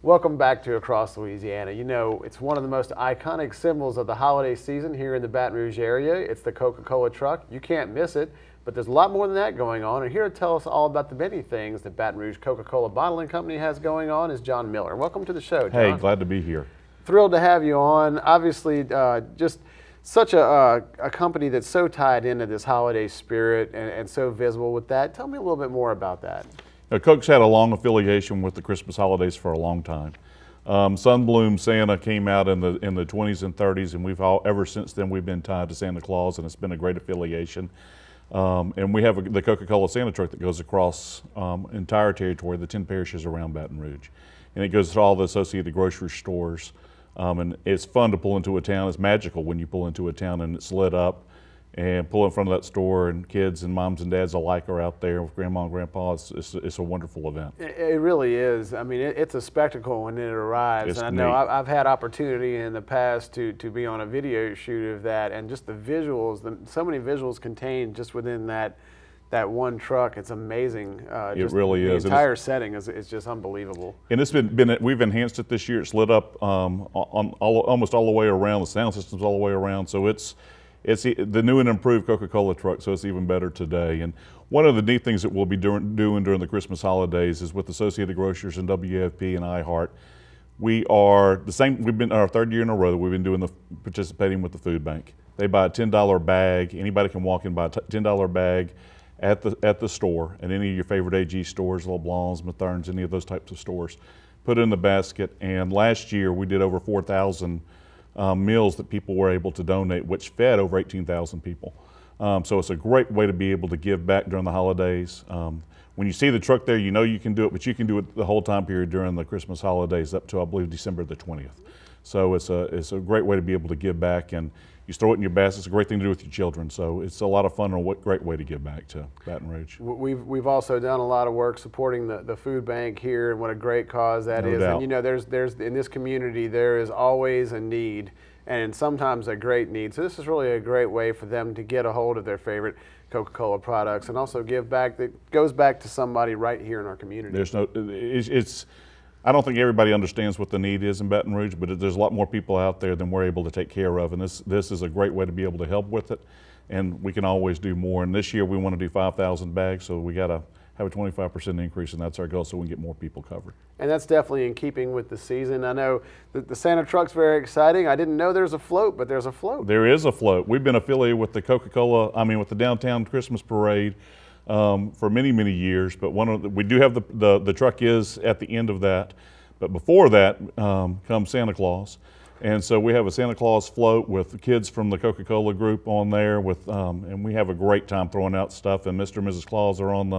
Welcome back to Across Louisiana. You know, it's one of the most iconic symbols of the holiday season here in the Baton Rouge area. It's the Coca-Cola truck. You can't miss it, but there's a lot more than that going on. And here to tell us all about the many things that Baton Rouge Coca-Cola Bottling Company has going on is John Miller. Welcome to the show, John. Hey, glad to be here. Thrilled to have you on. Obviously, just such a company that's so tied into this holiday spirit and so visible with that. Tell me a little bit more about that. Coke's had a long affiliation with the Christmas holidays for a long time. Sunbloom Santa came out in the 20s and 30s, and ever since then we've been tied to Santa Claus, and it's been a great affiliation. And we have the Coca-Cola Santa truck that goes across entire territory, the 10 parishes around Baton Rouge, and it goes to all the associated grocery stores. And it's fun to pull into a town. It's magical when you pull into a town and it's lit up, and pull in front of that store, and kids and moms and dads alike are out there with grandma and grandpa. It's a wonderful event. It really is. I mean, it's a spectacle when it arrives. It's and I know neat. I've had opportunity in the past to be on a video shoot of that, and just the visuals, so many visuals contained just within that one truck. It's amazing. It really is. The entire setting is just unbelievable. And it's we've enhanced it this year. It's lit up almost all the way around. The sound system's all the way around. So it's the new and improved Coca-Cola truck, so it's even better today. And one of the neat things that we'll be doing during the Christmas holidays is with Associated Grocers and WFP and iHeart. We are the same. We've been our third year in a row that we've been doing participating with the food bank. They buy a $10 bag. Anybody can walk in and buy a $10 bag at the store, at any of your favorite AG stores, LeBlanc's, Mathernes, any of those types of stores. Put it in the basket, and last year we did over 4,000 meals that people were able to donate, which fed over 18,000 people. So it's a great way to be able to give back during the holidays. When you see the truck there, you know you can do it, but you can do it the whole time period during the Christmas holidays up to, I believe, December the 20th. So it's a great way to be able to give back, and you throw it in your basket. It's a great thing to do with your children. So it's a lot of fun and a great way to give back to Baton Rouge. We've also done a lot of work supporting the food bank here, and what a great cause that is. No doubt. And you know, there's in this community there is always a need, and sometimes a great need. So this is really a great way for them to get a hold of their favorite Coca-Cola products and also give back. That goes back to somebody right here in our community. I don't think everybody understands what the need is in Baton Rouge, but there's a lot more people out there than we're able to take care of, and this is a great way to be able to help with it, and we can always do more. And this year we want to do 5,000 bags, so we got to have a 25% increase, and that's our goal, so we can get more people covered. And that's definitely in keeping with the season. I know that the Santa truck's very exciting. I didn't know there's a float, but there's a float. There is a float. We've been affiliated with the with the Downtown Christmas Parade for many, many years, but we do have the truck is at the end of that, but before that comes Santa Claus. And so we have a Santa Claus float with the kids from the Coca-Cola group on there and we have a great time throwing out stuff, and Mr. and Mrs. Claus are on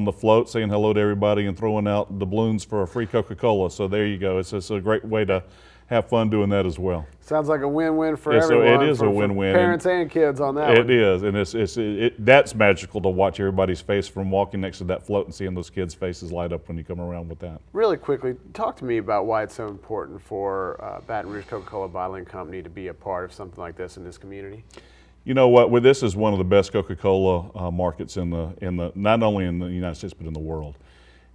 the float saying hello to everybody and throwing out the balloons for a free Coca-Cola. So there you go. It's a great way to have fun doing that as well. Sounds like a win-win for everyone. So it is a win-win. Parents and kids on that one. It is, and that's magical to watch everybody's face from walking next to that float and seeing those kids' faces light up when you come around with that. Really quickly, talk to me about why it's so important for Baton Rouge Coca-Cola Bottling Company to be a part of something like this in this community. You know what? This is one of the best Coca-Cola markets not only in the United States but in the world.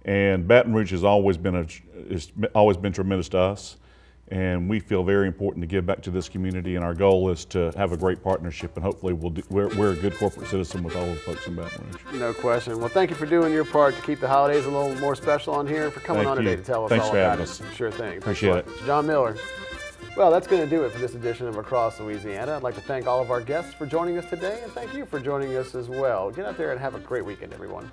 And Baton Rouge has always been tremendous to us, and we feel very important to give back to this community. And our goal is to have a great partnership, and hopefully we're a good corporate citizen with all of the folks in Baton Rouge. No question. Well, thank you for doing your part to keep the holidays a little more special on here, and for coming on today to tell us all about it. Sure thing. Appreciate it. John Miller. Well, that's going to do it for this edition of Across Louisiana. I'd like to thank all of our guests for joining us today, and thank you for joining us as well. Get out there and have a great weekend, everyone.